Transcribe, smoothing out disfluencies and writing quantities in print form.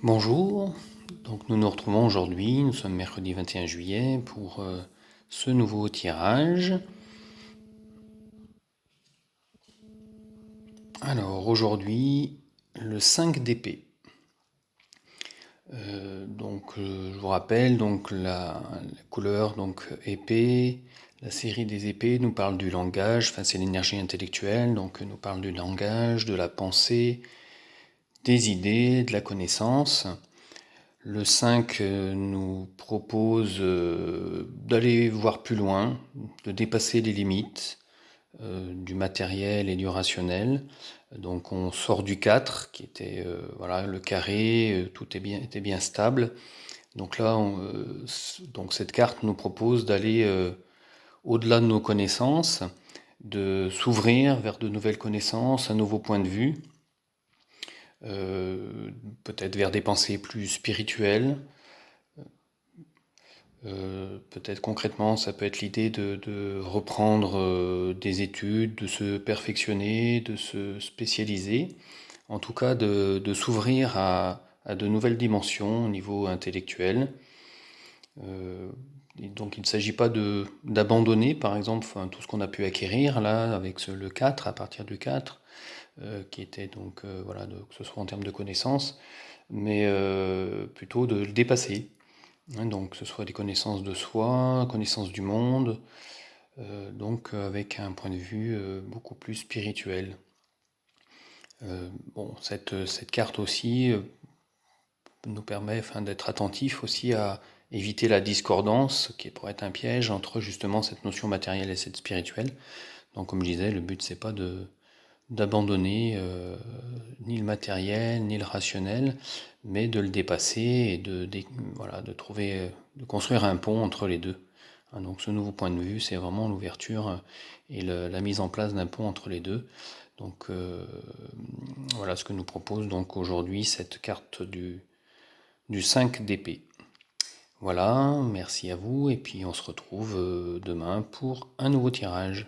Bonjour, donc nous nous retrouvons aujourd'hui, nous sommes mercredi 21 juillet pour ce nouveau tirage. Alors aujourd'hui, le 5 d'épée. Je vous rappelle donc la couleur donc épée, la série des épées nous parle du langage, enfin c'est l'énergie intellectuelle, donc nous parle du langage, de la pensée, des idées, de la connaissance. Le 5 nous propose d'aller voir plus loin, de dépasser les limites du matériel et du rationnel. Donc on sort du 4 qui était voilà, le carré, tout était bien stable. Donc là, donc cette carte nous propose d'aller au-delà de nos connaissances, de s'ouvrir vers de nouvelles connaissances, un nouveau point de vue, peut-être vers des pensées plus spirituelles. Peut-être concrètement, ça peut être l'idée de reprendre des études, de se perfectionner, de se spécialiser, en tout cas de s'ouvrir à de nouvelles dimensions au niveau intellectuel. Euh, et donc il ne s'agit pas d'abandonner, par exemple, enfin, tout ce qu'on a pu acquérir là avec le 4, à partir du 4, qui était donc, voilà, que ce soit en termes de connaissances, mais plutôt de le dépasser. Hein, donc, que ce soit des connaissances de soi, connaissances du monde, donc avec un point de vue beaucoup plus spirituel. Bon, cette carte aussi nous permet d'être attentif aussi à éviter la discordance qui pourrait être un piège entre justement cette notion matérielle et cette spirituelle. Donc, comme je disais, le but c'est pas d'abandonner ni le matériel ni le rationnel, mais de le dépasser et voilà, de trouver, de construire un pont entre les deux. Hein, donc ce nouveau point de vue, c'est vraiment l'ouverture et la mise en place d'un pont entre les deux. Donc voilà ce que nous propose donc aujourd'hui cette carte du 5 d'épée. Voilà, merci à vous et puis on se retrouve demain pour un nouveau tirage.